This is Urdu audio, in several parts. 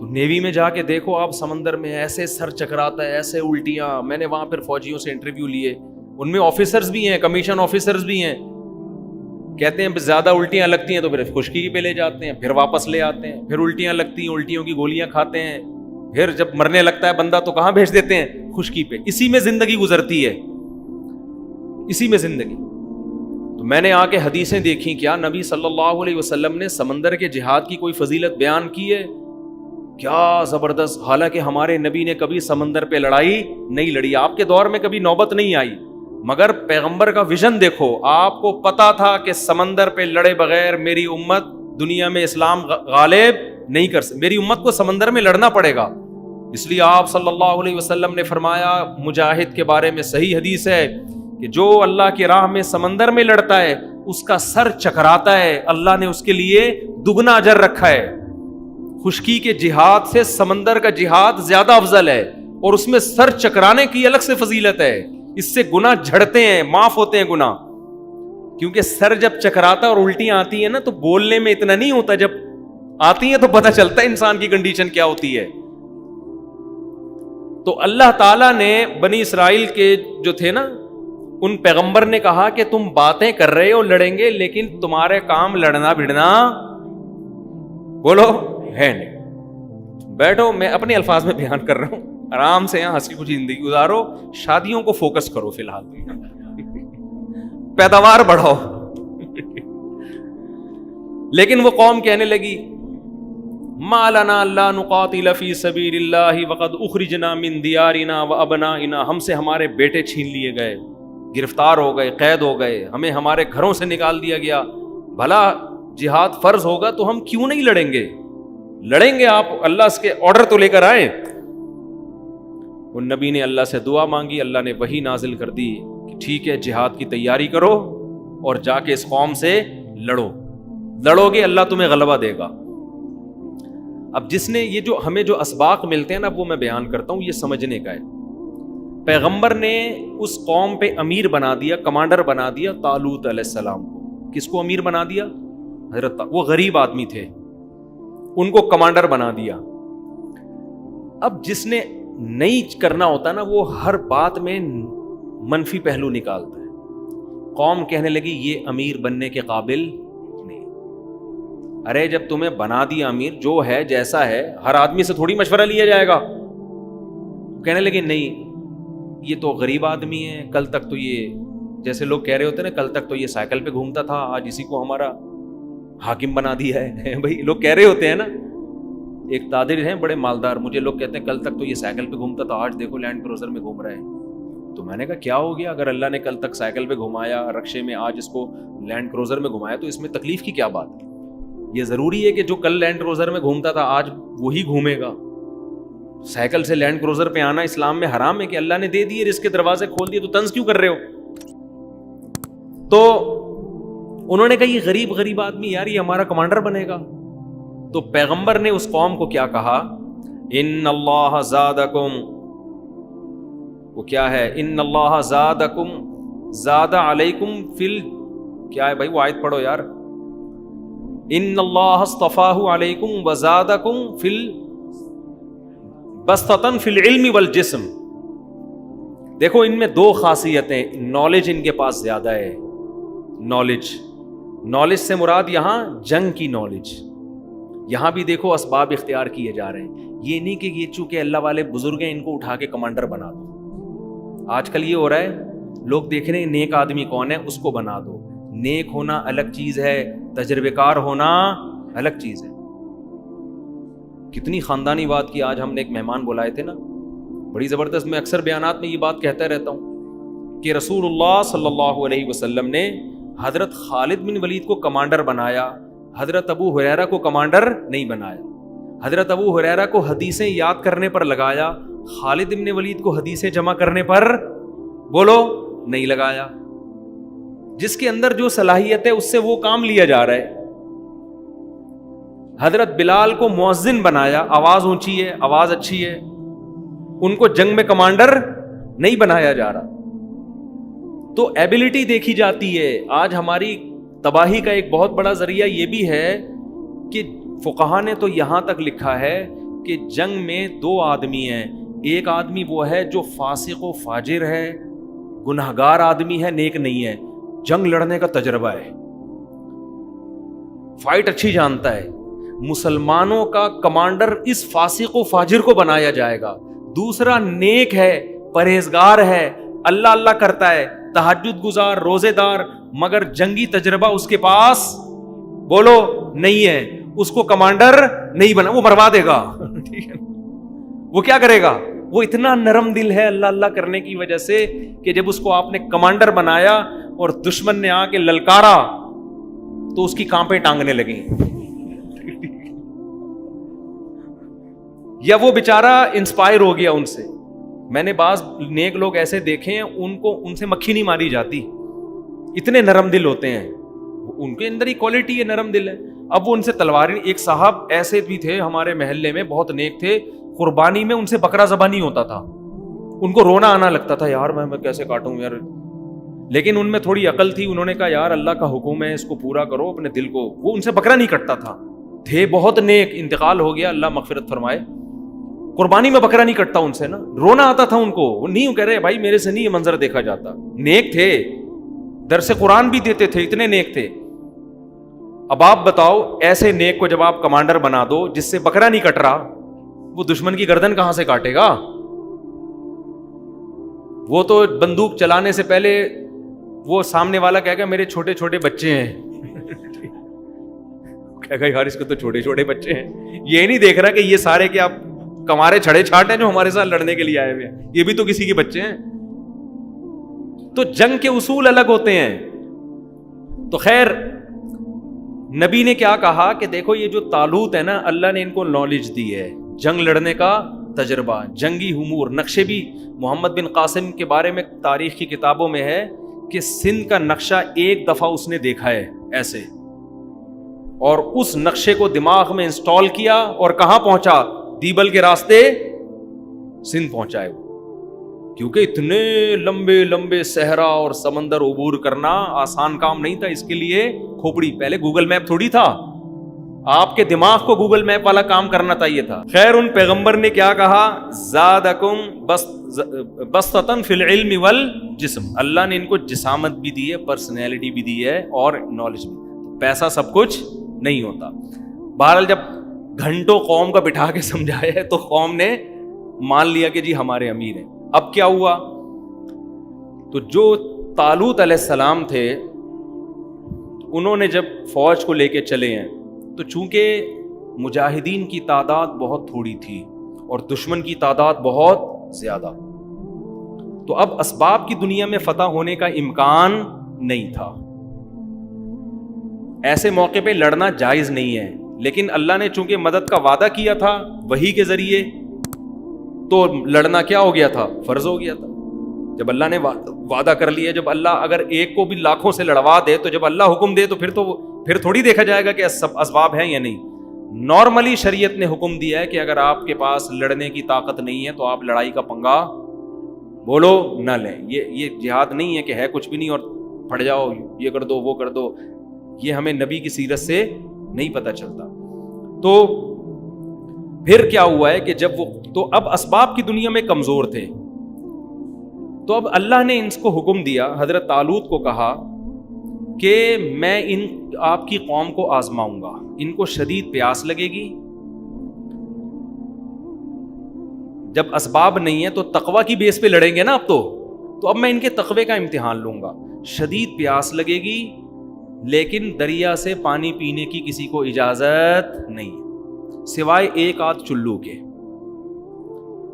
تو نیوی میں جا کے دیکھو آپ, سمندر میں ایسے سر چکراتا ہے, ایسے الٹیاں. میں نے وہاں پھر فوجیوں سے انٹرویو لیے, ان میں آفیسرز بھی ہیں, کمیشن آفیسرز بھی ہیں. کہتے ہیں زیادہ الٹیاں لگتی ہیں تو پھر خشکی پہ لے جاتے ہیں, پھر واپس لے آتے ہیں. پھر الٹیاں لگتی ہیں, الٹیوں کی گولیاں کھاتے ہیں. پھر جب مرنے لگتا ہے بندہ تو کہاں بھیج دیتے ہیں؟ خشکی پہ. اسی میں زندگی گزرتی ہے, اسی میں زندگی. تو میں نے آ کے حدیثیں دیکھی, کیا نبی صلی اللہ علیہ وسلم نے سمندر کے جہاد کی کوئی فضیلت بیان کی ہے؟ کیا زبردست. حالانکہ ہمارے نبی نے کبھی سمندر پہ لڑائی نہیں لڑی, آپ کے دور میں کبھی نوبت نہیں آئی, مگر پیغمبر کا ویژن دیکھو. آپ کو پتا تھا کہ سمندر پہ لڑے بغیر میری امت دنیا میں اسلام غالب نہیں کر سکتی, میری امت کو سمندر میں لڑنا پڑے گا. اس لیے آپ صلی اللہ علیہ وسلم نے فرمایا, مجاہد کے بارے میں صحیح حدیث ہے کہ جو اللہ کی راہ میں سمندر میں لڑتا ہے اس کا سر چکراتا ہے, اللہ نے اس کے لیے دگنا اجر رکھا ہے. خشکی کے جہاد سے سمندر کا جہاد زیادہ افضل ہے, اور اس میں سر چکرانے کی الگ سے فضیلت ہے. اس سے گناہ جھڑتے ہیں, معاف ہوتے ہیں گناہ. کیونکہ سر جب چکراتا اور الٹیاں آتی ہیں نا تو بولنے میں اتنا نہیں ہوتا, جب آتی ہیں تو پتہ چلتا ہے انسان کی کنڈیشن کیا ہوتی ہے. تو اللہ تعالیٰ نے بنی اسرائیل کے جو تھے نا, ان پیغمبر نے کہا کہ تم باتیں کر رہے ہو لڑیں گے, لیکن تمہارے کام لڑنا بھڑنا بولو ہے نہیں. بیٹھو, میں اپنے الفاظ میں بیان کر رہا ہوں, آرام سے یہاں ہنسی خوشی زندگی گزارو, شادیوں کو فوکس کرو فی الحال, پیداوار بڑھاؤ. لیکن وہ قوم کہنے لگی, ما لنا لا نقاتل فی سبیل اللہ وقد اخرجنا من دیارنا وابنائنا, ہم سے ہمارے بیٹے چھین لیے گئے, گرفتار ہو گئے, قید ہو گئے, ہمیں ہمارے گھروں سے نکال دیا گیا. بھلا جہاد فرض ہوگا تو ہم کیوں نہیں لڑیں گے؟ لڑیں گے, آپ اللہ اس کے آرڈر تو لے کر آئے. ان نبی نے اللہ سے دعا مانگی, اللہ نے وحی نازل کر دی کہ ٹھیک ہے جہاد کی تیاری کرو اور جا کے اس قوم سے لڑو, لڑو گے اللہ تمہیں غلبہ دے گا. اب جس نے یہ جو ہمیں جو اسباق ملتے ہیں نا, وہ میں بیان کرتا ہوں, یہ سمجھنے کا ہے. پیغمبر نے اس قوم پہ امیر بنا دیا, کمانڈر بنا دیا طالوت علیہ السلام کو. کس کو امیر بنا دیا؟ حضرت, وہ غریب آدمی تھے, ان کو کمانڈر بنا دیا. اب جس نے نہیں کرنا ہوتا نا, وہ ہر بات میں منفی پہلو نکالتا ہے. قوم کہنے لگی یہ امیر بننے کے قابل نہیں. ارے جب تمہیں بنا دیا امیر, جو ہے جیسا ہے, ہر آدمی سے تھوڑی مشورہ لیا جائے گا. کہنے لگے نہیں یہ تو غریب آدمی ہے, کل تک تو یہ, جیسے لوگ کہہ رہے ہوتے ہیں نا, کل تک تو یہ سائیکل پہ گھومتا تھا, آج اسی کو ہمارا حاکم بنا دیا ہے. بھائی لوگ کہہ رہے ہوتے ہیں نا, ایک تاجر ہیں بڑے مالدار, مجھے لوگ کہتے ہیں کل تک تو یہ سائیکل پہ گھومتا تھا, آج دیکھو لینڈ کروزر میں گھوم رہا ہے. تو میں نے کہا کیا ہو گیا, اگر اللہ نے کل تک سائیکل پہ گھمایا, رکشے میں, آج اس کو لینڈ کروزر میں گھمایا, تو اس میں تکلیف کی کیا بات ہے؟ یہ ضروری ہے کہ جو کل لینڈ کروزر میں گھومتا تھا آج وہی گھومے گا؟ سائیکل سے لینڈ کروزر پہ آنا اسلام میں حرام ہے کہ اللہ نے دے دیے, رزق کے دروازے کھول دیے, تو طنز کیوں کر رہے ہو؟ تو انہوں نے کہا یہ غریب آدمی یار, یہ ہمارا کمانڈر بنے گا. تو پیغمبر نے اس قوم کو کیا کہا, ان اللہ زادکم, وہ کیا ہے, ان اللہ زادکم زاد علیکم فل, کیا ہے بھائی وہ آیت پڑھو یار, ان اللہ اصطفاہ علیکم وزادکم فل بسطۃ فی العلم والجسم. دیکھو ان میں دو خاصیتیں, نالج ان کے پاس زیادہ ہے. نالج سے مراد یہاں جنگ کی نالج. یہاں بھی دیکھو اسباب اختیار کیے جا رہے ہیں. یہ نہیں کہ یہ چونکہ اللہ والے بزرگ ہیں ان کو اٹھا کے کمانڈر بنا دو. آج کل یہ ہو رہا ہے, لوگ دیکھ رہے ہیں نیک آدمی کون ہے, اس کو بنا دو. نیک ہونا الگ چیز ہے, تجربے کار ہونا الگ چیز ہے. کتنی خاندانی بات کی. آج ہم نے ایک مہمان بلائے تھے نا, بڑی زبردست. میں اکثر بیانات میں یہ بات کہتا رہتا ہوں کہ رسول اللہ صلی اللہ علیہ وسلم نے حضرت خالد بن ولید کو کمانڈر بنایا, حضرت ابو ہریرہ کو کمانڈر نہیں بنایا. حضرت ابو ہریرہ کو حدیثیں یاد کرنے پر لگایا, خالد بن ولید کو حدیثیں جمع کرنے پر بولو نہیں لگایا. جس کے اندر جو صلاحیت ہے اس سے وہ کام لیا جا رہا ہے. حضرت بلال کو مؤذن بنایا, آواز اونچی ہے, آواز اچھی ہے, ان کو جنگ میں کمانڈر نہیں بنایا جا رہا. تو ایبلٹی دیکھی جاتی ہے. آج ہماری تباہی کا ایک بہت بڑا ذریعہ یہ بھی ہے کہ فقہا نے تو یہاں تک لکھا ہے کہ جنگ میں دو آدمی ہیں. ایک آدمی وہ ہے جو فاسق و فاجر ہے, گنہگار آدمی ہے, نیک نہیں ہے, جنگ لڑنے کا تجربہ ہے, فائٹ اچھی جانتا ہے. مسلمانوں کا کمانڈر اس فاسق و فاجر کو بنایا جائے گا. دوسرا نیک ہے, پرہیزگار ہے, اللہ اللہ کرتا ہے, تہجد گزار, روزے دار, مگر جنگی تجربہ اس کے پاس بولو نہیں ہے. اس کو کمانڈر نہیں بنا, وہ مروا دے گا. ٹھیک ہے, وہ کیا کرے گا؟ وہ اتنا نرم دل ہے اللہ اللہ کرنے کی وجہ سے کہ جب اس کو آپ نے کمانڈر بنایا اور دشمن نے آ کے للکارا تو اس کی کانپیں ٹانگنے لگیں. یا وہ بیچارہ انسپائر ہو گیا ان سے. میں نے بعض نیک لوگ ایسے دیکھے ہیں, ان سے مکھی نہیں ماری جاتی, اتنے نرم دل ہوتے ہیں, ان کے اندر ہی کوالٹی ہے, نرم دل ہے. اب وہ ان سے تلواریں, ایک صاحب ایسے بھی تھے ہمارے محلے میں, بہت نیک تھے, قربانی میں ان سے بکرا ذبح نہیں ہوتا تھا, ان کو رونا آنا لگتا تھا, یار میں کیسے کاٹوں یار. لیکن ان میں تھوڑی عقل تھی, انہوں نے کہا یار اللہ کا حکم ہے, اس کو پورا کرو اپنے دل کو. وہ ان سے بکرا نہیں کٹتا تھا, تھے بہت نیک, انتقال ہو گیا, اللہ مغفرت فرمائے. قربانی میں بکرا نہیں کٹتا ان سے نا, رونا آتا تھا ان کو. وہ نہیں کہہ رہے بھائی میرے سے نہیں یہ منظر دیکھا جاتا. نیک تھے, درس قرآن بھی دیتے تھے, اتنے نیک تھے. اب آپ بتاؤ ایسے نیک کو جب آپ کمانڈر بنا دو جس سے بکرا نہیں کٹ رہا, وہ دشمن کی گردن کہاں سے کاٹے گا؟ وہ تو بندوق چلانے سے پہلے وہ سامنے والا کہے گا میرے چھوٹے چھوٹے بچے ہیں, کہے گا یار اس کے تو چھوٹے چھوٹے بچے ہیں. یہ نہیں دیکھ رہا کہ یہ سارے کیا کمارے چھڑے چھاٹ ہیں جو ہمارے ساتھ لڑنے کے لیے آئے ہوئے ہیں, یہ بھی تو کسی کے بچے ہیں. تو جنگ کے اصول الگ ہوتے ہیں. تو خیر نبی نے کیا کہا کہ دیکھو یہ جو طالوت ہے نا, اللہ نے ان کو نالج دی ہے, جنگ لڑنے کا تجربہ, جنگی امور. نقشے بھی محمد بن قاسم کے بارے میں تاریخ کی کتابوں میں ہے کہ سندھ کا نقشہ ایک دفعہ اس نے دیکھا ہے ایسے, اور اس نقشے کو دماغ میں انسٹال کیا اور کہاں پہنچا؟ دیبل کے راستے سندھ پہنچائے. کیونکہ اتنے لمبے لمبے صحرا اور سمندر عبور کرنا آسان کام نہیں تھا. اس کے لیے کھوپڑی, پہلے گوگل میپ تھوڑی تھا, آپ کے دماغ کو گوگل میپ والا کام کرنا چاہیے تھا. خیر ان پیغمبر نے کیا کہا؟ زادکم بسطۃ فی العلم والجسم. اللہ نے ان کو جسامت بھی دی ہے, پرسنالٹی بھی دی ہے, اور نالج بھی. پیسہ سب کچھ نہیں ہوتا. بہرحال جب گھنٹوں قوم کا بٹھا کے سمجھایا ہے تو قوم نے مان لیا کہ جی ہمارے امیر ہیں. اب کیا ہوا؟ تو جو طالوت علیہ السلام تھے انہوں نے جب فوج کو لے کے چلے ہیں تو چونکہ مجاہدین کی تعداد بہت تھوڑی تھی اور دشمن کی تعداد بہت زیادہ, تو اب اسباب کی دنیا میں فتح ہونے کا امکان نہیں تھا. ایسے موقع پہ لڑنا جائز نہیں ہے, لیکن اللہ نے چونکہ مدد کا وعدہ کیا تھا وحی کے ذریعے, تو لڑنا کیا ہو گیا تھا؟ فرض ہو گیا تھا. جب اللہ نے وعدہ کر لیا, جب اللہ اگر ایک کو بھی لاکھوں سے لڑوا دے تو جب اللہ حکم دے تو پھر تھوڑی دیکھا جائے گا کہ اسباب ہیں یا نہیں. نارملی شریعت نے حکم دیا ہے کہ اگر آپ کے پاس لڑنے کی طاقت نہیں ہے تو آپ لڑائی کا پنگا بولو نہ لیں. یہ جہاد نہیں ہے کہ ہے کچھ بھی نہیں اور پھٹ جاؤ, یہ کر دو وہ کر دو. یہ ہمیں نبی کی سیرت سے نہیں پتہ چلتا. تو پھر کیا ہوا ہے کہ جب وہ تو اب اسباب کی دنیا میں کمزور تھے, تو اب اللہ نے ان کو حکم دیا, حضرت طالوت کو کہا کہ میں آپ کی قوم کو آزماؤں گا, ان کو شدید پیاس لگے گی, جب اسباب نہیں ہے تو تقوی کی بیس پہ لڑیں گے نا اب تو اب میں ان کے تقوی کا امتحان لوں گا. شدید پیاس لگے گی لیکن دریا سے پانی پینے کی کسی کو اجازت نہیں سوائے ایک آدھ چلو کے.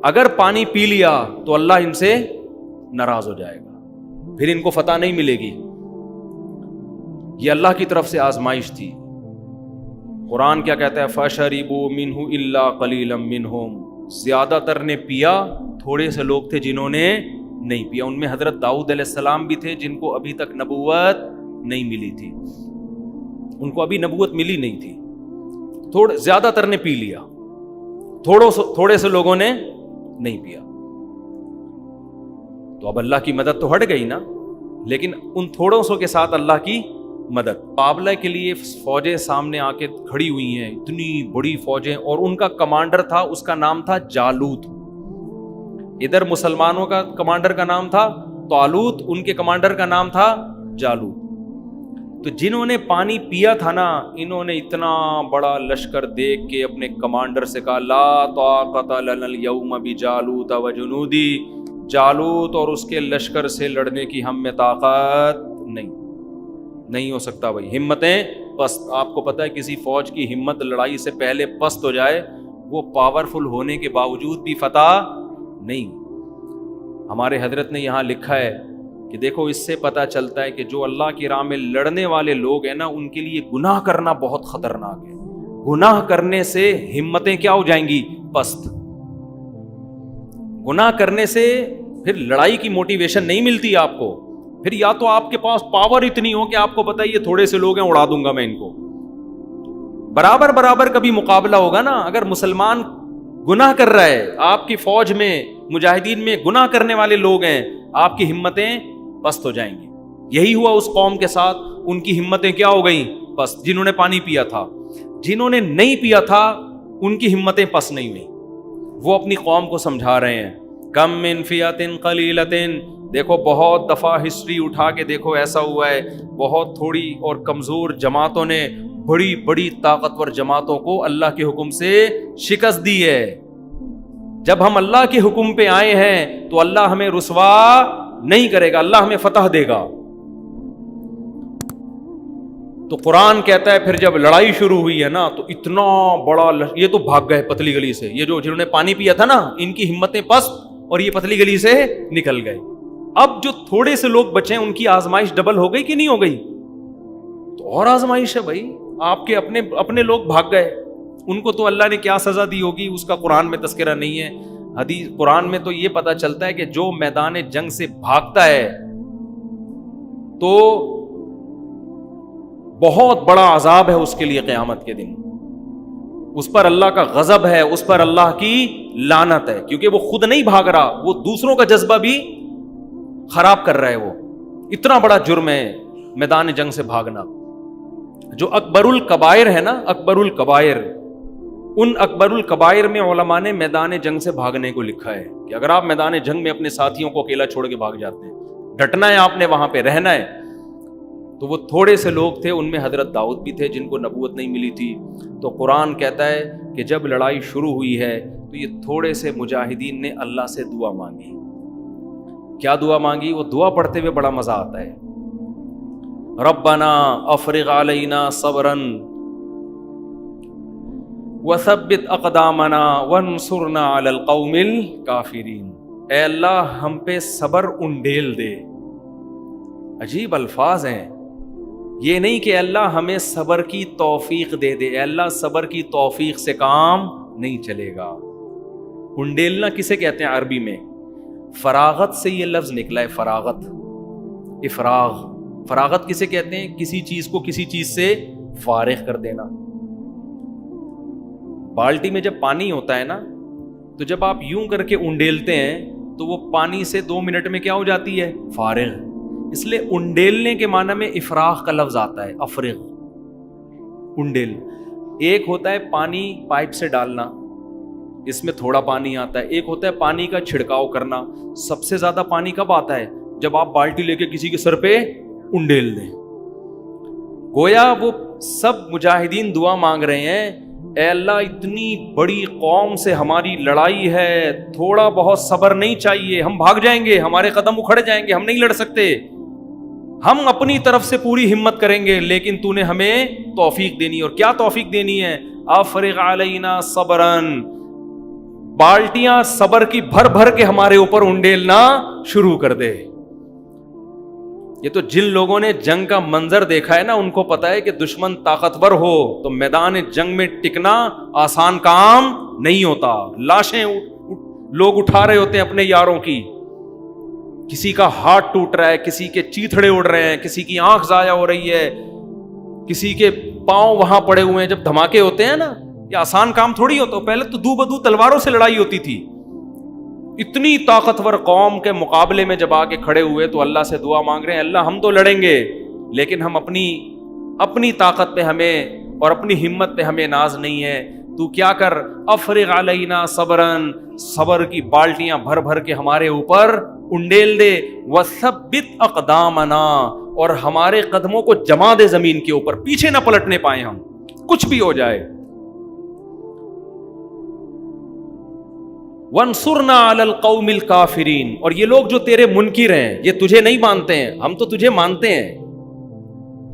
اگر پانی پی لیا تو اللہ ان سے ناراض ہو جائے گا, پھر ان کو فتح نہیں ملے گی. یہ اللہ کی طرف سے آزمائش تھی. قرآن کیا کہتا ہے؟ فَشَرِبُوا مِنْهُ إِلَّا قَلِيلًا مِنْهُمْ. زیادہ تر نے پیا, تھوڑے سے لوگ تھے جنہوں نے نہیں پیا. ان میں حضرت داؤد علیہ السلام بھی تھے جن کو ابھی تک نبوت نہیں ملی تھی, ان کو ابھی نبوت ملی نہیں تھی. زیادہ تر نے پی لیا, تھوڑے سے لوگوں نے نہیں پیا. تو اب اللہ کی مدد تو ہٹ گئی نا, لیکن ان تھوڑوں سو کے ساتھ اللہ کی مدد. مقابلہ کے لیے فوجیں سامنے آ کے کھڑی ہوئی ہیں, اتنی بڑی فوجیں, اور ان کا کمانڈر تھا, اس کا نام تھا جالوت. ادھر مسلمانوں کا کمانڈر کا نام تھا طالوت, ان کے کمانڈر کا نام تھا جالوت. تو جنہوں نے پانی پیا تھا نا, انہوں نے اتنا بڑا لشکر دیکھ کے اپنے کمانڈر سے کہا لا طاقت لنا اليوم بجالوت وجنودی, جالوت اور اس کے لشکر سے لڑنے کی ہم میں طاقت نہیں ہو سکتا بھائی, ہمتیں پست. آپ کو پتہ ہے کسی فوج کی ہمت لڑائی سے پہلے پست ہو جائے, وہ پاورفل ہونے کے باوجود بھی فتح نہیں. ہمارے حضرت نے یہاں لکھا ہے کہ دیکھو اس سے پتہ چلتا ہے کہ جو اللہ کی راہ میں لڑنے والے لوگ ہیں نا, ان کے لیے گناہ کرنا بہت خطرناک ہے. گناہ کرنے سے ہمتیں کیا ہو جائیں گی؟ پست. گناہ کرنے سے پھر لڑائی کی موٹیویشن نہیں ملتی آپ کو. پھر یا تو آپ کے پاس پاور اتنی ہو کہ آپ کو پتہ ہے یہ تھوڑے سے لوگ ہیں, اڑا دوں گا میں ان کو. برابر کبھی مقابلہ ہوگا نا, اگر مسلمان گناہ کر رہا ہے, آپ کی فوج میں مجاہدین میں گناہ کرنے والے لوگ ہیں, آپ کی ہمتیں پست ہو جائیں گی. یہی ہوا اس قوم کے ساتھ, ان کی ہمتیں کیا ہو گئیں؟ پست. جنہوں نے پانی پیا تھا. جنہوں نے نہیں پیا تھا ان کی ہمتیں پست نہیں ہوئی. وہ اپنی قوم کو سمجھا رہے ہیں کم من فئۃ قلیلۃ. دیکھو بہت دفعہ ہسٹری اٹھا کے دیکھو ایسا ہوا ہے, بہت تھوڑی اور کمزور جماعتوں نے بڑی بڑی طاقتور جماعتوں کو اللہ کے حکم سے شکست دی ہے. جب ہم اللہ کے حکم پہ آئے ہیں تو اللہ ہمیں رسوا نہیں کرے گا, اللہ ہمیں فتح دے گا. تو قرآن کہتا ہے پھر جب لڑائی شروع ہوئی ہے نا, تو اتنا بڑا یہ تو بھاگ گئے پتلی گلی سے. یہ جنہوں نے پانی پیا تھا نا, ان کی ہمتیں پست, اور یہ پتلی گلی سے نکل گئے. اب جو تھوڑے سے لوگ بچے ہیں ان کی آزمائش ڈبل ہو گئی کہ نہیں ہو گئی؟ تو اور آزمائش ہے بھائی. آپ کے اپنے لوگ بھاگ گئے, ان کو تو اللہ نے کیا سزا دی ہوگی اس کا قرآن میں تذکرہ نہیں ہے. حدیث قرآن میں تو یہ پتا چلتا ہے کہ جو میدان جنگ سے بھاگتا ہے تو بہت بڑا عذاب ہے اس کے لیے قیامت کے دن. اس پر اللہ کا غضب ہے, اس پر اللہ کی لعنت ہے, کیونکہ وہ خود نہیں بھاگ رہا, وہ دوسروں کا جذبہ بھی خراب کر رہا ہے. وہ اتنا بڑا جرم ہے میدان جنگ سے بھاگنا. جو اکبر الکبائر ہے نا, اکبر الکبائر, ان اکبر الکبائر میں علماء نے میدان جنگ سے بھاگنے کو لکھا ہے کہ اگر آپ میدان جنگ میں اپنے ساتھیوں کو اکیلا چھوڑ کے بھاگ جاتے ہیں, ڈٹنا ہے آپ نے, وہاں پہ رہنا ہے. تو وہ تھوڑے سے لوگ تھے, ان میں حضرت داؤد بھی تھے جن کو نبوت نہیں ملی تھی. تو قرآن کہتا ہے کہ جب لڑائی شروع ہوئی ہے تو یہ تھوڑے سے مجاہدین نے اللہ سے دعا مانگی. کیا دعا مانگی؟ وہ دعا پڑھتے ہوئے بڑا مزہ آتا ہے. ربنا افرغ علینا صبرا وثبت اقدامنا وانصرنا علی القوم الکافرین. اے اللہ ہم پہ صبر انڈیل دے. عجیب الفاظ ہیں یہ. نہیں کہ اللہ ہمیں صبر کی توفیق دے دے, اے اللہ صبر کی توفیق سے کام نہیں چلے گا. انڈیلنا کسے کہتے ہیں عربی میں؟ فراغت سے یہ لفظ نکلا ہے, فراغت, افراغ. فراغت کسے کہتے ہیں؟ کسی چیز کو کسی چیز سے فارغ کر دینا. بالٹی میں جب پانی ہوتا ہے نا, تو جب آپ یوں کر کے انڈیلتے ہیں تو وہ پانی سے 2 منٹ میں کیا ہو جاتی ہے؟ فارغ. اس لیے انڈیلنے کے معنی میں افراغ کا لفظ آتا ہے, افرغ, انڈیل. ایک ہوتا ہے پانی پائپ سے ڈالنا, اس میں تھوڑا پانی آتا ہے. ایک ہوتا ہے پانی کا چھڑکاؤ کرنا. سب سے زیادہ پانی کب آتا ہے؟ جب آپ بالٹی لے کے کسی کے سر پہ انڈیل دیں. گویا وہ سب مجاہدین دعا مانگ رہے ہیں, اے اللہ اتنی بڑی قوم سے ہماری لڑائی ہے, تھوڑا بہت صبر نہیں چاہیے, ہم بھاگ جائیں گے, ہمارے قدم اکھڑ جائیں گے, ہم نہیں لڑ سکتے. ہم اپنی طرف سے پوری ہمت کریں گے, لیکن تو نے ہمیں توفیق دینی. اور کیا توفیق دینی ہے؟ افرغ علینا صبرن, بالٹیاں صبر کی بھر بھر کے ہمارے اوپر انڈیلنا شروع کر دے. یہ تو جن لوگوں نے جنگ کا منظر دیکھا ہے نا, ان کو پتا ہے کہ دشمن طاقتور ہو تو میدان جنگ میں ٹکنا آسان کام نہیں ہوتا. لاشیں لوگ اٹھا رہے ہوتے ہیں اپنے یاروں کی, کسی کا ہاتھ ٹوٹ رہا ہے, کسی کے چیتھڑے اڑ رہے ہیں, کسی کی آنکھ ضائع ہو رہی ہے, کسی کے پاؤں وہاں پڑے ہوئے ہیں. جب دھماکے ہوتے ہیں نا, یہ آسان کام تھوڑی ہوتا. پہلے تو دو بدو تلواروں سے لڑائی ہوتی تھی. اتنی طاقتور قوم کے مقابلے میں جب آ کے کھڑے ہوئے تو اللہ سے دعا مانگ رہے ہیں, اللہ ہم تو لڑیں گے لیکن ہم اپنی اپنی طاقت پہ ہمیں اور اپنی ہمت پہ ہمیں ناز نہیں ہے. تو کیا کر, افرغ علینا صبرن, صبر کی بالٹیاں بھر بھر کے ہمارے اوپر انڈیل دے, وثبت اقدامنا, اور ہمارے قدموں کو جما دے زمین کے اوپر, پیچھے نہ پلٹنے پائیں ہم, کچھ بھی ہو جائے. وانصرنا علی القوم الکافرین, اور یہ لوگ جو تیرے منکر ہیں, یہ تجھے نہیں مانتے ہیں, ہم تو تجھے مانتے ہیں,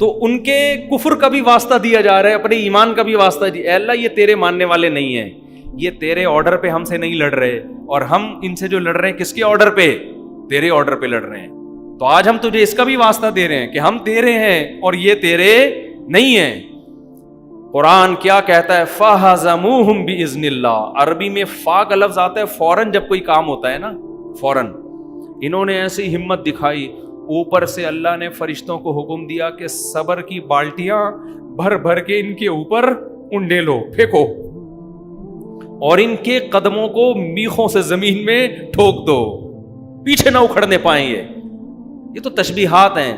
تو ان کے کفر کا بھی واسطہ دیا جا رہا ہے, اپنے ایمان کا بھی واسطہ. اے اللہ یہ تیرے ماننے والے نہیں ہیں, یہ تیرے آرڈر پہ ہم سے نہیں لڑ رہے, اور ہم ان سے جو لڑ رہے ہیں کس کے آرڈر پہ, تیرے آرڈر پہ لڑ رہے ہیں. تو آج ہم تجھے اس کا بھی واسطہ دے رہے ہیں کہ ہم تیرے ہیں اور یہ تیرے نہیں ہیں. قرآن کیا کہتا ہے, فَهَزَمُوهُمْ بِإِذْنِ اللَّهِ. عربی میں فا کا لفظ آتا ہے فوراً جب کوئی کام ہوتا ہے نا, فوراً. انہوں نے ایسی ہمت دکھائی, اوپر سے اللہ نے فرشتوں کو حکم دیا کہ صبر کی بالٹیاں بھر بھر کے ان کے اوپر انڈیلو, پھینکو, اور ان کے قدموں کو میخوں سے زمین میں ٹھوک دو, پیچھے نہ اکھڑنے پائیں. یہ تو تشبیہات ہیں.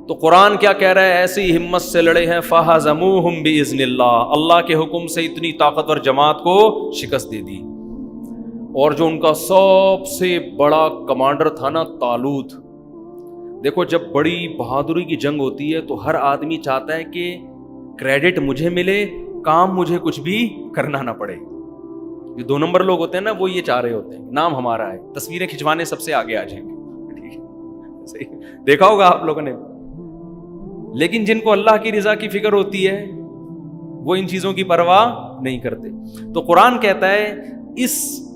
تو قرآن کیا کہہ رہا ہے, ایسی ہمت سے لڑے ہیں. فَهَزَمُوهُمْ بِإِذْنِ اللَّهِ, اللہ کے حکم سے اتنی طاقتور جماعت کو شکست دے دی. اور جو ان کا سب سے بڑا کمانڈر تھا نا, طالوت. دیکھو جب بڑی بہادری کی جنگ ہوتی ہے تو ہر آدمی چاہتا ہے کہ کریڈٹ مجھے ملے, کام مجھے کچھ بھی کرنا نہ پڑے. جو 2 نمبر لوگ ہوتے ہیں نا, وہ یہ چاہ رہے ہوتے ہیں نام ہمارا ہے, تصویریں کھنچوانے سب سے آگے آ جائیں گے. دیکھا ہوگا آپ لوگوں نے. لیکن جن کو اللہ کی رضا کی فکر ہوتی ہے وہ ان چیزوں کی پرواہ نہیں کرتے. تو قرآن کہتا ہے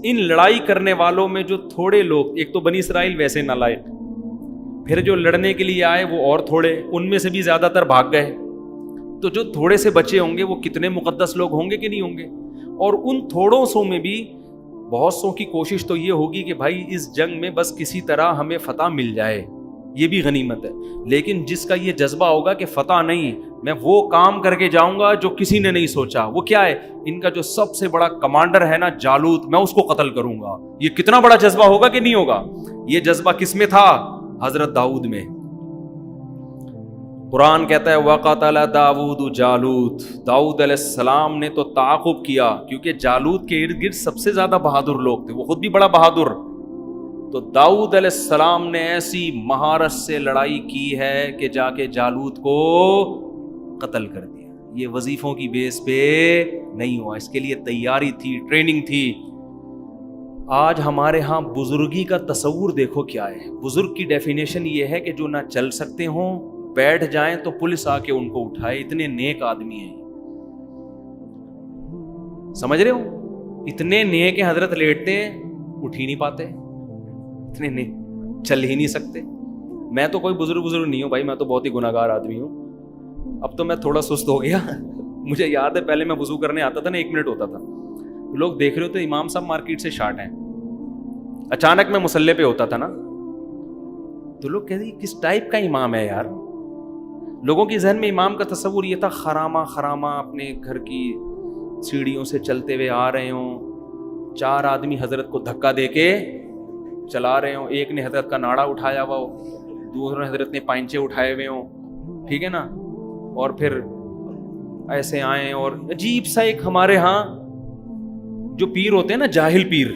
ان لڑائی کرنے والوں میں جو تھوڑے لوگ, ایک تو بنی اسرائیل ویسے نالائق, پھر جو لڑنے کے لیے آئے وہ اور تھوڑے, ان میں سے بھی زیادہ تر بھاگ گئے. تو جو تھوڑے سے بچے ہوں گے وہ کتنے مقدس لوگ ہوں گے کہ نہیں ہوں گے. اور ان تھوڑوں سو میں بھی بہت سو کی کوشش تو یہ ہوگی کہ بھائی اس جنگ میں بس کسی طرح ہمیں فتح مل جائے, یہ بھی غنیمت ہے. لیکن جس کا یہ جذبہ ہوگا کہ فتح نہیں, میں وہ کام کر کے جاؤں گا جو کسی نے نہیں سوچا, وہ کیا ہے, ان کا جو سب سے بڑا کمانڈر ہے نا جالوت, میں اس کو قتل کروں گا. یہ کتنا بڑا جذبہ ہوگا کہ نہیں ہوگا. یہ جذبہ کس میں تھا, حضرت داؤد میں. قرآن کہتا ہے وَقَتَلَ دَاوُودُ جالوت, داؤد علیہ السلام نے تو تعاقب کیا, کیونکہ جالوت کے ارد گرد سب سے زیادہ بہادر لوگ تھے, وہ خود بھی بڑا بہادر. تو داؤد علیہ السلام نے ایسی مہارت سے لڑائی کی ہے کہ جا کے جالوت کو قتل کر دیا. یہ وظیفوں کی بیس پہ نہیں ہوا, اس کے لیے تیاری تھی, ٹریننگ تھی. آج ہمارے ہاں بزرگی کا تصور دیکھو کیا ہے. بزرگ کی ڈیفینیشن یہ ہے کہ جو نہ چل سکتے ہوں, بیٹھ جائیں تو پولیس آ کے ان کو اٹھائے. اتنے نیک آدمی ہیں, سمجھ رہے ہو, اتنے نیک ہیں, حضرت لیٹتے ہیں اٹھ ہی نہیں پاتے, اتنے نیک, چل ہی نہیں سکتے. میں تو کوئی بزرگ نہیں ہوں بھائی, میں تو بہت ہی گناہگار آدمی ہوں. اب تو میں تھوڑا سست ہو گیا. مجھے یاد ہے پہلے میں وضو کرنے آتا تھا نا, 1 منٹ ہوتا تھا, لوگ دیکھ رہے ہوتے امام صاحب مارکیٹ سے شارٹ ہیں. اچانک میں مصلی پہ ہوتا تھا نا, تو لوگ کہتے ہیں کس ٹائپ کا امام ہے یار. لوگوں کے ذہن میں امام کا تصور یہ تھا, خرامہ اپنے گھر کی سیڑھیوں سے چلتے ہوئے آ رہے ہوں, 4 آدمی حضرت کو دھکا دے کے چلا رہے ہوں, ایک نے حضرت کا ناڑا اٹھایا ہوا ہو, دوسرے حضرت نے پائنچے اٹھائے ہوئے ہوں, ٹھیک ہے نا, اور پھر ایسے آئیں. اور عجیب سا ایک ہمارے ہاں جو پیر ہوتے ہیں نا, جاہل پیر,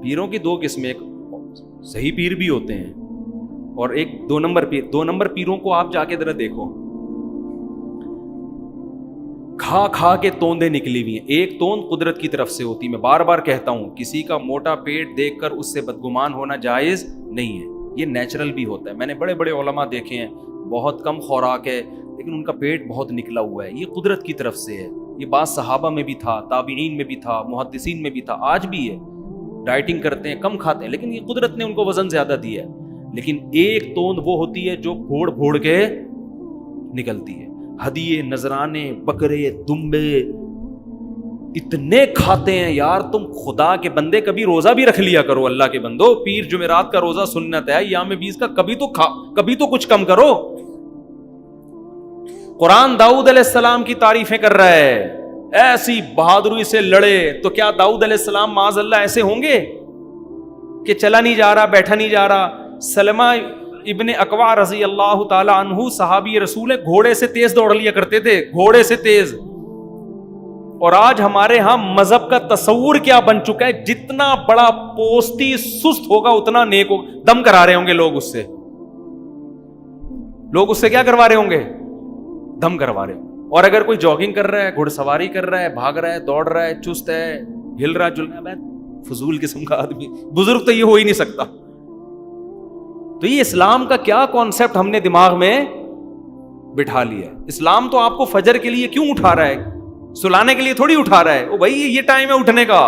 پیروں کی 2 قسمیں, ایک صحیح پیر بھی ہوتے ہیں اور ایک 2 نمبر پیر. 2 نمبر پیروں کو آپ جا کے ذرا دیکھو, کھا کے توندیں نکلی ہوئی ہیں. ایک توند قدرت کی طرف سے ہوتی, میں بار بار کہتا ہوں کسی کا موٹا پیٹ دیکھ کر اس سے بدگمان ہونا جائز نہیں ہے, یہ نیچرل بھی ہوتا ہے. میں نے بڑے بڑے علماء دیکھے ہیں, بہت کم خوراک ہے لیکن ان کا پیٹ بہت نکلا ہوا ہے, یہ قدرت کی طرف سے ہے. یہ بات صحابہ میں بھی تھا, تابعین میں بھی تھا, محدثین میں بھی تھا, آج بھی ہے. ڈائٹنگ کرتے ہیں, کم کھاتے ہیں, لیکن یہ قدرت نے ان کو وزن زیادہ دیا ہے. لیکن ایک توند وہ ہوتی ہے جو پھوڑ کے نکلتی ہے. ہدیے, نذرانے, بکرے, دمبے اتنے کھاتے ہیں یار. تم خدا کے بندے کبھی روزہ بھی رکھ لیا کرو, اللہ کے بندو. پیر جمعرات کا روزہ سنت ہے, ایام 20 کا کبھی تو کچھ کم کرو. قرآن داؤد علیہ السلام کی تعریفیں کر رہا ہے, ایسی بہادری سے لڑے. تو کیا داؤد علیہ السلام معاذ اللہ ایسے ہوں گے کہ چلا نہیں جا رہا, بیٹھا نہیں جا رہا؟ سلمہ ابن اکوا رضی اللہ تعالی عنہ صحابی رسول ہے، گھوڑے سے تیز دوڑ لیا کرتے تھے، گھوڑے سے تیز. اور آج ہمارے ہاں مذہب کا تصور کیا بن چکا ہے، جتنا بڑا پوستی سست ہوگا اتنا نیک ہوگا. دم کرا رہے ہوں گے لوگ اس سے، لوگ اس سے کیا کروا رہے ہوں گے؟ دم کروا رہے ہوں. اور اگر کوئی جاگنگ کر رہا ہے، گھڑ سواری کر رہا ہے، بھاگ رہا ہے، دوڑ رہا ہے، چست ہے، ہل رہا جل رہا ہے، فضول قسم کا آدمی، بزرگ تو یہ ہو ہی نہیں سکتا. تو یہ اسلام کا کیا کانسیپٹ ہم نے دماغ میں بٹھا لیا ہے. اسلام تو آپ کو فجر کے لیے کیوں اٹھا رہا ہے؟ سلانے کے لیے تھوڑی اٹھا رہا ہے. او بھائی یہ ٹائم ہے اٹھنے کا.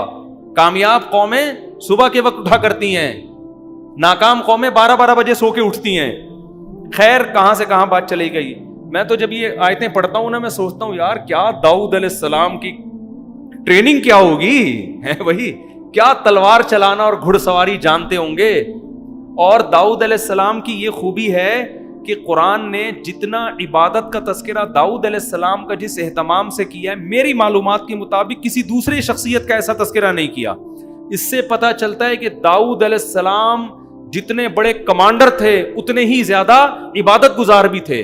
کامیاب قومیں صبح کے وقت اٹھا کرتی ہیں، ناکام قومیں 12 بجے سو کے اٹھتی ہیں. خیر کہاں سے کہاں بات چلی گئی. میں تو جب یہ آیتیں پڑھتا ہوں نا، میں سوچتا ہوں یار کیا داؤد علیہ السلام کی ٹریننگ کیا ہوگی ہے وہی، کیا تلوار چلانا اور گھڑ سواری جانتے ہوں گے. اور داؤد علیہ السلام کی یہ خوبی ہے کہ قرآن نے جتنا عبادت کا تذکرہ داؤد علیہ السلام کا جس اہتمام سے کیا ہے، میری معلومات کے مطابق کسی دوسری شخصیت کا ایسا تذکرہ نہیں کیا. اس سے پتہ چلتا ہے کہ داؤد علیہ السلام جتنے بڑے کمانڈر تھے اتنے ہی زیادہ عبادت گزار بھی تھے.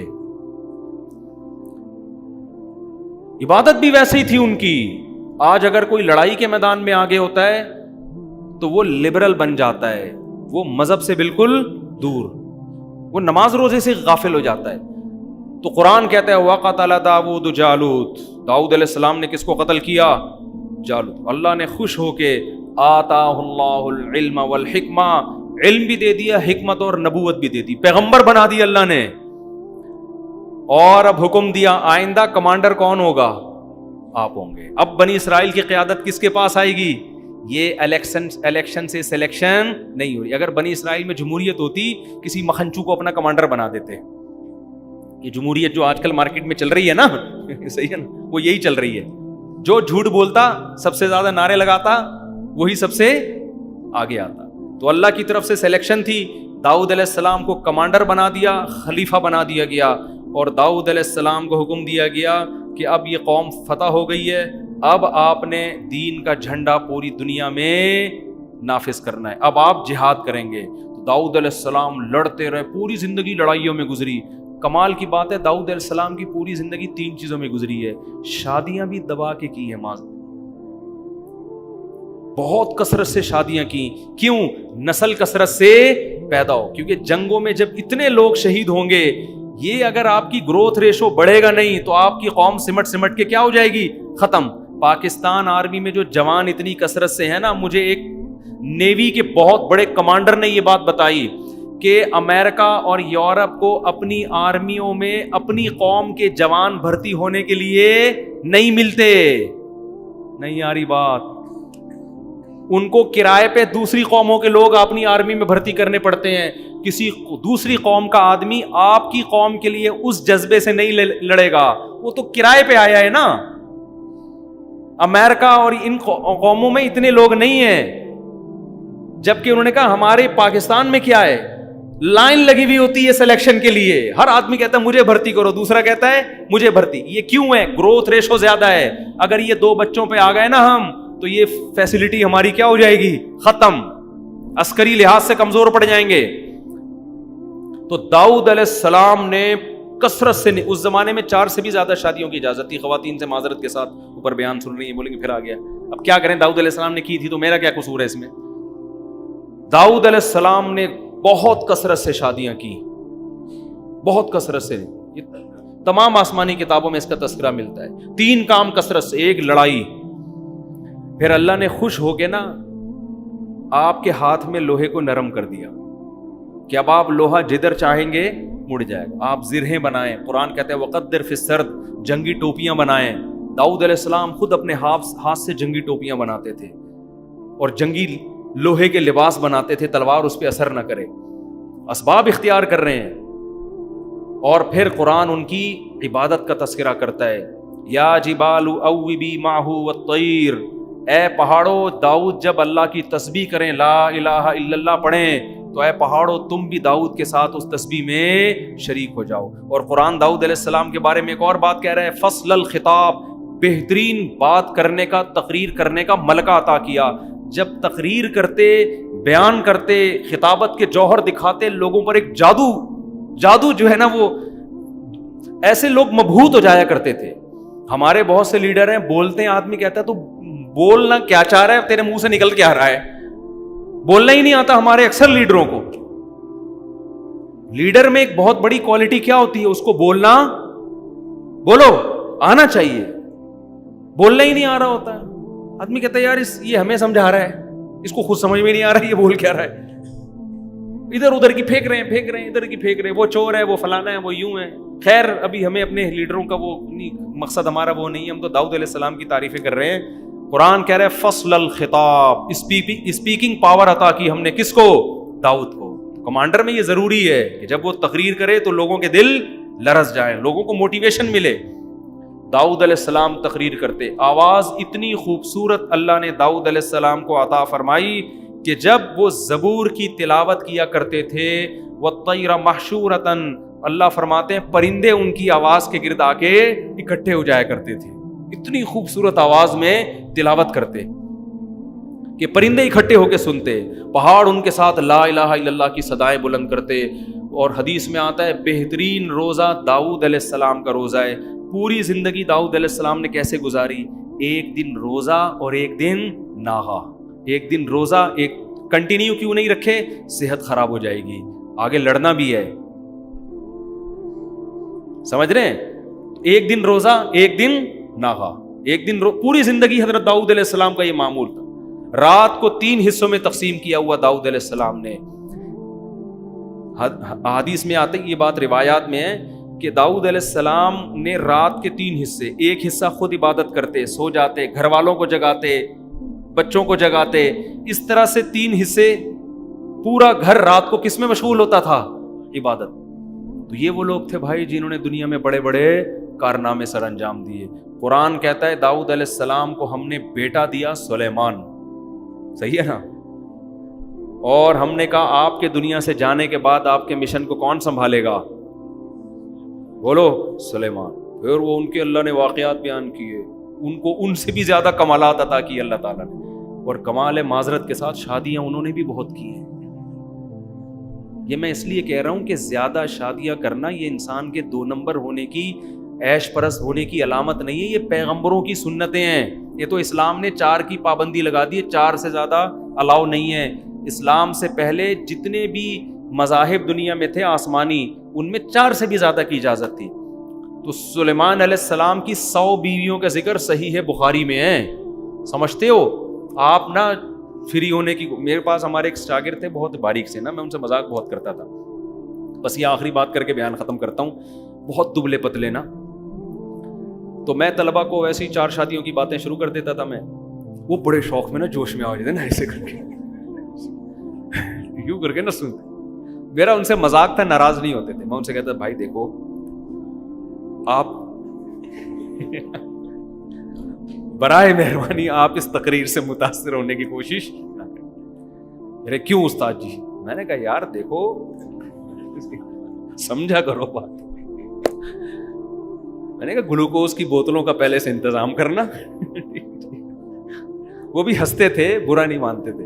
عبادت بھی ویسے ہی تھی ان کی. آج اگر کوئی لڑائی کے میدان میں آگے ہوتا ہے تو وہ لبرل بن جاتا ہے، وہ مذہب سے بالکل دور، وہ نماز روزے سے غافل ہو جاتا ہے. تو قرآن کہتا ہے وَقَتَلَ دَاوُودُ جَالُوتَ، داؤد علیہ السلام نے کس کو قتل کیا؟ جالوت. اللہ نے خوش ہو کے آتاہ اللہ العلم والحکمہ، علم بھی دے دیا، حکمت اور نبوت بھی دے دی، پیغمبر بنا دیا اللہ نے. اور اب حکم دیا آئندہ کمانڈر کون ہوگا؟ آپ ہوں گے. اب بنی اسرائیل کی قیادت کس کے پاس آئے گی؟ یہ الیکشن سے سلیکشن نہیں ہوئی. اگر بنی اسرائیل میں جمہوریت ہوتی کسی مکھنچو کو اپنا کمانڈر بنا دیتے. یہ جمہوریت جو آج کل مارکیٹ میں چل رہی ہے نا صحیح ہے نا، وہ یہی چل رہی ہے. جو جھوٹ بولتا، سب سے زیادہ نعرے لگاتا، وہی سب سے آگے آتا. تو اللہ کی طرف سے سلیکشن تھی. داؤد علیہ السلام کو کمانڈر بنا دیا، خلیفہ بنا دیا گیا. اور داؤد علیہ السلام کو حکم دیا گیا کہ اب یہ قوم فتح ہو گئی ہے، اب آپ نے دین کا جھنڈا پوری دنیا میں نافذ کرنا ہے، اب آپ جہاد کریں گے. تو داؤد علیہ السلام لڑتے رہے، پوری زندگی لڑائیوں میں گزری. کمال کی بات ہے داؤد علیہ السلام کی پوری زندگی 3 چیزوں میں گزری ہے. شادیاں بھی دبا کے کی ہیں، بہت کثرت سے شادیاں کی. کیوں؟ نسل کثرت سے پیدا ہو. کیونکہ جنگوں میں جب اتنے لوگ شہید ہوں گے، یہ اگر آپ کی گروتھ ریشو بڑھے گا نہیں تو آپ کی قوم سمٹ کے کیا ہو جائے گی؟ ختم. پاکستان آرمی میں جو جوان اتنی کثرت سے ہے نا، مجھے ایک نیوی کے بہت بڑے کمانڈر نے یہ بات بتائی کہ امریکہ اور یورپ کو اپنی آرمیوں میں اپنی قوم کے جوان بھرتی ہونے کے لیے نہیں ملتے. نہیں آ رہی بات؟ ان کو کرائے پہ دوسری قوموں کے لوگ اپنی آرمی میں بھرتی کرنے پڑتے ہیں. کسی دوسری قوم کا آدمی آپ کی قوم کے لیے اس جذبے سے نہیں لڑے گا، وہ تو کرائے پہ آیا ہے نا. امریکہ اور ان قوموں میں اتنے لوگ نہیں ہیں. جبکہ انہوں نے کہا ہمارے پاکستان میں کیا ہے، لائن لگی ہوئی ہوتی ہے سلیکشن کے لیے. ہر آدمی کہتا ہے مجھے بھرتی کرو، دوسرا کہتا ہے مجھے بھرتی. یہ کیوں ہے؟ گروتھ ریشو زیادہ ہے. اگر یہ 2 بچوں پہ آ گئے نا ہم، تو یہ فیسلٹی ہماری کیا ہو جائے گی؟ ختم. عسکری لحاظ سے کمزور پڑ جائیں گے. تو داؤد علیہ السلام نے کثرت سے، اس زمانے میں 4 سے بھی زیادہ شادیوں کی اجازت تھی. خواتین سے معذرت کے ساتھ اوپر بیان سن رہی ہیں، بولیں گے پھر آ گیا. اب کیا کریں، داؤد علیہ السلام نے کی تھی تو میرا کیا قصور ہے اس میں؟ داؤد علیہ السلام نے بہت کثرت سے شادیاں کی، بہت کثرت سے. تمام آسمانی کتابوں میں اس کا تذکرہ ملتا ہے. 3 کام کثرت سے. ایک لڑائی. پھر اللہ نے خوش ہو کے نا آپ کے ہاتھ میں لوہے کو نرم کر دیا کہ اب آپ لوہا جدھر چاہیں گے مڑ جائے گا. آپ زرہیں بنائیں. قرآن کہتے ہیں وقدر فی السرد، جنگی ٹوپیاں بنائیں. داؤد علیہ السلام خود اپنے ہاتھ سے جنگی ٹوپیاں بناتے تھے اور جنگی لوہے کے لباس بناتے تھے، تلوار اس پہ اثر نہ کرے. اسباب اختیار کر رہے ہیں. اور پھر قرآن ان کی عبادت کا تذکرہ کرتا ہے. یا جبال اوبی معہ والطیر، اے پہاڑوں، داؤد جب اللہ کی تسبیح کریں، لا الہ الا اللہ پڑھیں، تو اے پہاڑوں تم بھی داؤد کے ساتھ اس تسبیح میں شریک ہو جاؤ. اور قرآن داؤد علیہ السلام کے بارے میں ایک اور بات کہہ رہا ہے، فصل الخطاب، بہترین بات کرنے کا، تقریر کرنے کا ملکہ عطا کیا. جب تقریر کرتے, بیان کرتے, خطابت کے جوہر دکھاتے, لوگوں پر ایک جادو جو ہے نا, وہ ایسے لوگ مبہوت ہو جایا کرتے تھے. ہمارے بہت سے لیڈر ہیں, بولتے ہیں, آدمی کہتا ہے تو بولنا کیا چاہ رہا ہے, تیرے منہ سے نکل کے آ رہا ہے, بولنا ہی نہیں آتا ہمارے اکثر لیڈروں کو. لیڈر میں ایک بہت بڑی کوالٹی کیا ہوتی ہے, اس کو بولو آنا چاہیے, بولنا ہی نہیں آ رہا ہوتا ہے. آدمی کہتا ہے یار یہ ہمیں سمجھا رہا ہے, اس کو خود سمجھ میں نہیں آ رہا ہے یہ بول کیا رہا ہے, ادھر ادھر کی پھینک رہے ہیں, ادھر کی پھینک رہے ہیں, وہ چور ہے, وہ فلانا ہے, وہ یوں ہے. خیر ابھی ہمیں اپنے لیڈروں کا وہ مقصد ہمارا وہ نہیں ہے, ہم تو داؤد علیہ السلام کی تعریفیں کر رہے ہیں. قرآن کہہ رہے ہیں فصل الخطاب, اسپیکنگ پاور عطا کی ہم نے کس کو, داؤد کو. کمانڈر میں یہ ضروری ہے کہ جب وہ تقریر کرے تو لوگوں کے دل لرز جائیں, لوگوں کو موٹیویشن ملے. داؤد علیہ السلام تقریر کرتے, آواز اتنی خوبصورت اللہ نے داؤد علیہ السلام کو عطا فرمائی کہ جب وہ زبور کی تلاوت کیا کرتے تھے, وَالطَّيْرَ مَحْشُورَةً, اللہ فرماتے ہیں پرندے ان کی آواز کے گرد آ کے اکٹھے ہو جایا کرتے تھے. اتنی خوبصورت آواز میں تلاوت کرتے کہ پرندے اکٹھے ہو کے سنتے, پہاڑ ان کے ساتھ لا الہ الا اللہ کی صدائیں بلند کرتے. اور حدیث میں آتا ہے بہترین روزہ داؤد علیہ السلام کا روزہ ہے. پوری زندگی داؤد علیہ السلام نے کیسے گزاری, ایک دن روزہ اور ایک دن ناغا. ایک دن روزہ, ایک کنٹینیو کیوں نہیں رکھے, صحت خراب ہو جائے گی, آگے لڑنا بھی ہے, سمجھ رہے ہیں. ایک دن روزہ ایک دن ناغا, ایک دن پوری زندگی حضرت داؤد علیہ السلام کا یہ معمول تھا. رات کو 3 حصوں میں تقسیم کیا ہوا داؤد علیہ السلام نے. حدیث میں آتے یہ بات روایات میں ہے کہ داؤد علیہ السلام نے رات کے 3 حصے, ایک حصہ خود عبادت کرتے, سو جاتے, گھر والوں کو جگاتے, بچوں کو جگاتے, اس طرح سے 3 حصے. پورا گھر رات کو کس میں مشغول ہوتا تھا, عبادت. تو یہ وہ لوگ تھے بھائی جنہوں نے دنیا میں بڑے بڑے کارنامے سر انجام دیے. قرآن کہتا ہے داؤد علیہ السلام کو ہم نے بیٹا دیا سلیمان, صحیح ہے نا, اور ہم نے کہا آپ کے دنیا سے جانے کے بعد آپ کے مشن کو کون سنبھالے گا, بولو سلیمان. پھر وہ ان کے اللہ نے واقعات بیان کیے, ان کو ان سے بھی زیادہ کمالات عطا کی اللہ تعالیٰ نے, اور کمال معذرت کے ساتھ شادیاں انہوں نے بھی بہت کی ہیں. یہ میں اس لیے کہہ رہا ہوں کہ زیادہ شادیاں کرنا یہ انسان کے 2 نمبر ہونے کی, عیش پرست ہونے کی علامت نہیں ہے, یہ پیغمبروں کی سنتیں ہیں. یہ تو اسلام نے 4 کی پابندی لگا دی ہے, 4 سے زیادہ الاؤ نہیں ہے. اسلام سے پہلے جتنے بھی مذاہب دنیا میں تھے آسمانی, ان میں 4 سے بھی زیادہ کی اجازت تھی. تو سلیمان علیہ السلام کی 100 بیویوں کا ذکر صحیح ہے بخاری میں ہے, سمجھتے ہو آپ نا. فری ہونے کی, میرے پاس ہمارے ایک شاگرد تھے بہت باریک سے نا, میں ان سے مذاق بہت کرتا تھا. بس یہ آخری بات کر کے بیان ختم کرتا ہوں. بہت دبلے پتلے نا, تو میں طلبہ کو ویسی 4 شادیوں کی باتیں شروع کر دیتا تھا. میں وہ بڑے شوق میں نا جوش میں آ جاتے نا, ایسے کر کے یوں کر کے نا سنتے. میرا ان سے مذاق تھا, ناراض نہیں ہوتے تھے. میں ان سے کہتا بھائی دیکھو آپ برائے مہربانی آپ اس تقریر سے متاثر ہونے کی کوشش نہ کریں. میرے کیوں استاد جی؟ میں نے کہا یار دیکھو سمجھا کرو بات. میں نے کہا گلوکوز کی بوتلوں کا پہلے سے انتظام کرنا. وہ بھی ہنستے تھے, برا نہیں مانتے تھے.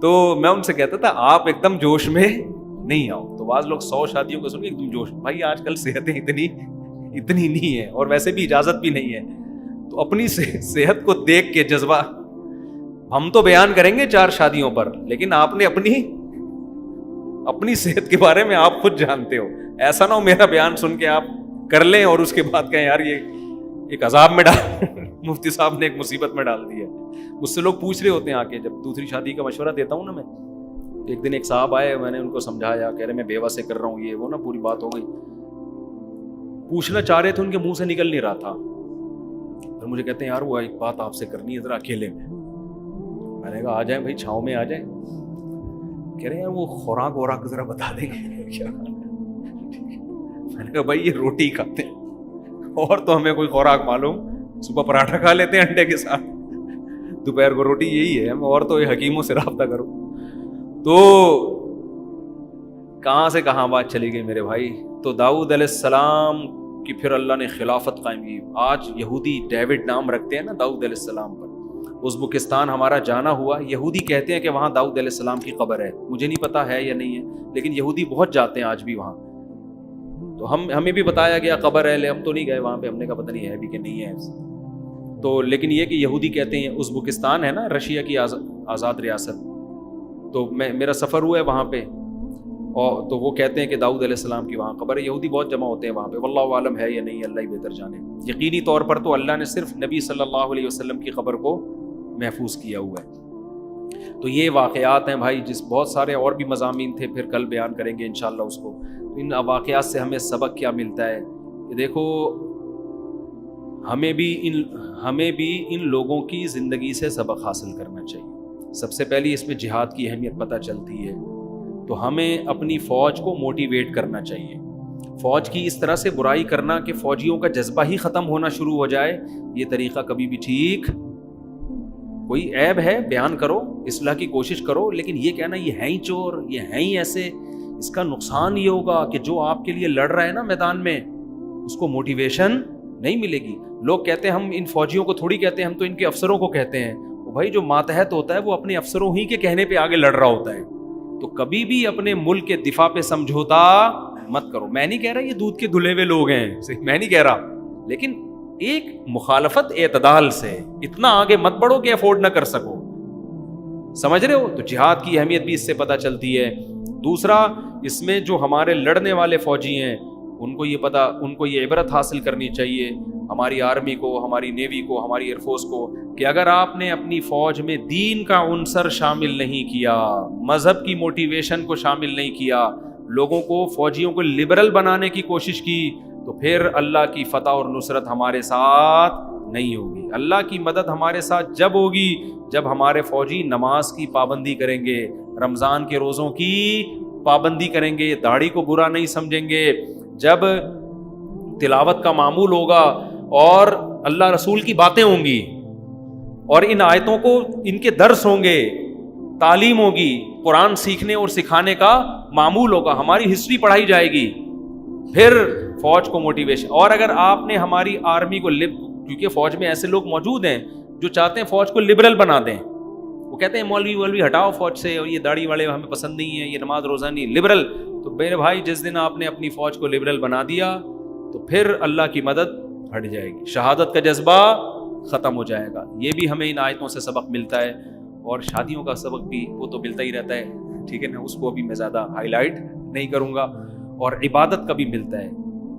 تو میں ان سے کہتا تھا آپ ایک دم جوش میں نہیں آؤ. تو بعض لوگ 100 شادیوں کو سن کے ایک دم جوش, بھائی آج کل صحتیں اتنی نہیں ہے, اور ویسے بھی اجازت بھی نہیں ہے. تو اپنی صحت کو دیکھ کے جذبہ, ہم تو بیان کریں گے 4 شادیوں پر, لیکن آپ نے اپنی صحت کے بارے میں آپ خود جانتے ہو. ایسا نہ ہو میرا بیان سن کے آپ کر لیں اور اس کے بعد کہیں یار یہ ایک عذاب میں مفتی صاحب نے ایک مصیبت میں ڈال دی ہے. مجھ سے لوگ پوچھ رہے ہوتے ہیں آ کے, جب دوسری شادی کا مشورہ دیتا ہوں نا میں. ایک دن ایک صاحب آئے, میں نے ان کو سمجھایا, کہہ رہے میں بیوہ سے کر رہا ہوں, یہ وہ نا پوری بات ہو گئی. پوچھنا چاہ رہے تھے, ان کے منہ سے نکل نہیں رہا تھا. پھر مجھے کہتے ہیں یار وہ ایک بات آپ سے کرنی ہے ذرا اکیلے میں. میں نے کہا آ جائیں بھائی, چھاؤں میں آ جائیں. کہہ رہے ہیں وہ خوراک ذرا بتا دیں گے. میں نے کہا بھائی یہ روٹی کھاتے ہیں, اور تو ہمیں کوئی خوراک معلوم. صبح پراٹھا کھا لیتے ہیں انڈے کے ساتھ, دوپہر کو روٹی, یہی ہے. اور تو یہ حکیموں سے رابطہ کرو. تو کہاں سے کہاں بات چلی گئی میرے بھائی. تو داؤد علیہ السلام کی پھر اللہ نے خلافت قائم کی. آج یہودی ڈیوڈ نام رکھتے ہیں نا داؤد علیہ السلام پر, ازبکستان ہمارا جانا ہوا. یہودی کہتے ہیں کہ وہاں داؤد علیہ السلام کی قبر ہے, مجھے نہیں پتا ہے یا نہیں ہے, لیکن یہودی بہت جاتے ہیں آج بھی وہاں. تو ہمیں بھی بتایا گیا قبر ہے, ہم تو نہیں گئے وہاں پہ, ہم نے کہا پتہ نہیں ہے بھی کہ نہیں ہے. تو لیکن یہ کہ یہودی کہتے ہیں, ازبکستان ہے نا رشیا کی آزاد ریاست, تو میرا سفر ہوا ہے وہاں پہ, اور تو وہ کہتے ہیں کہ داؤد علیہ السلام کی وہاں قبر ہے. یہودی بہت جمع ہوتے ہیں وہاں پہ, واللہ عالم ہے یا نہیں, اللہ ہی بہتر جانے. یقینی طور پر تو اللہ نے صرف نبی صلی اللہ علیہ وسلم کی قبر کو محفوظ کیا ہوا ہے. تو یہ واقعات ہیں بھائی, جس بہت سارے اور بھی مضامین تھے, پھر کل بیان کریں گے انشاءاللہ اس کو. ان واقعات سے ہمیں سبق کیا ملتا ہے کہ دیکھو ہمیں بھی ان لوگوں کی زندگی سے سبق حاصل کرنا چاہیے. سب سے پہلی اس میں جہاد کی اہمیت پتہ چلتی ہے, تو ہمیں اپنی فوج کو موٹیویٹ کرنا چاہیے. فوج کی اس طرح سے برائی کرنا کہ فوجیوں کا جذبہ ہی ختم ہونا شروع ہو جائے, یہ طریقہ کبھی بھی ٹھیک. کوئی عیب ہے بیان کرو, اصلاح کی کوشش کرو, لیکن یہ کہنا یہ ہیں ہی چور, یہ ہیں ہی ایسے, اس کا نقصان یہ ہوگا کہ جو آپ کے لیے لڑ رہا ہے نا میدان میں, اس کو موٹیویشن نہیں ملے گی. لوگ کہتے ہیں ہم ان فوجیوں کو تھوڑی کہتے ہیں, ہم تو ان کے افسروں کو کہتے ہیں. بھائی جو ماتحت ہوتا ہے وہ اپنے افسروں ہی کے کہنے پہ آگے لڑ رہا ہوتا ہے. تو کبھی بھی اپنے ملک کے دفاع پہ سمجھوتا مت کرو. میں نہیں کہہ رہا یہ دودھ کے دھلے ہوئے لوگ ہیں, میں نہیں کہہ رہا, لیکن ایک مخالفت اعتدال سے, اتنا آگے مت بڑھو کہ افورڈ نہ کر سکو. سمجھ رہے ہو؟ تو جہاد کی اہمیت بھی اس سے پتہ چلتی ہے. دوسرا, اس میں جو ہمارے لڑنے والے فوجی ہیں ان کو یہ عبرت حاصل کرنی چاہیے, ہماری آرمی کو, ہماری نیوی کو, ہماری ایئر فورس کو, کہ اگر آپ نے اپنی فوج میں دین کا عنصر شامل نہیں کیا, مذہب کی موٹیویشن کو شامل نہیں کیا, لوگوں کو, فوجیوں کو لبرل بنانے کی کوشش کی, تو پھر اللہ کی فتح اور نصرت ہمارے ساتھ نہیں ہوگی. اللہ کی مدد ہمارے ساتھ جب ہوگی جب ہمارے فوجی نماز کی پابندی کریں گے, رمضان کے روزوں کی پابندی کریں گے, داڑھی کو برا نہیں سمجھیں گے, جب تلاوت کا معمول ہوگا اور اللہ رسول کی باتیں ہوں گی, اور ان آیتوں کو ان کے درس ہوں گے, تعلیم ہوگی, قرآن سیکھنے اور سکھانے کا معمول ہوگا, ہماری ہسٹری پڑھائی جائے گی, پھر فوج کو موٹیویشن. اور اگر آپ نے ہماری آرمی کو کیونکہ فوج میں ایسے لوگ موجود ہیں جو چاہتے ہیں فوج کو لبرل بنا دیں, وہ کہتے ہیں مولوی ہٹاؤ فوج سے, اور یہ داڑھی والے ہمیں پسند نہیں ہیں, یہ نماز روزہ نہیں, لبرل. تو میرے بھائی جس دن آپ نے اپنی فوج کو لبرل بنا دیا تو پھر اللہ کی مدد ہٹ جائے گی, شہادت کا جذبہ ختم ہو جائے گا. یہ بھی ہمیں ان آیتوں سے سبق ملتا ہے, اور شادیوں کا سبق بھی وہ تو ملتا ہی رہتا ہے, ٹھیک ہے نا, اس کو بھی میں زیادہ ہائی لائٹ نہیں کروں گا. اور عبادت کا بھی ملتا ہے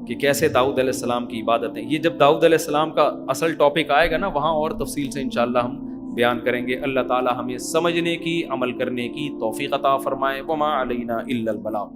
کہ کیسے داؤد علیہ السلام کی عبادت ہے. یہ جب داؤد علیہ السلام کا اصل ٹاپک آئے گا نا, وہاں اور تفصیل سے انشاءاللہ ہم بیان کریں گے. اللہ تعالی ہمیں سمجھنے کی, عمل کرنے کی توفیق عطا فرمائے. وما علینا الا البلاغ.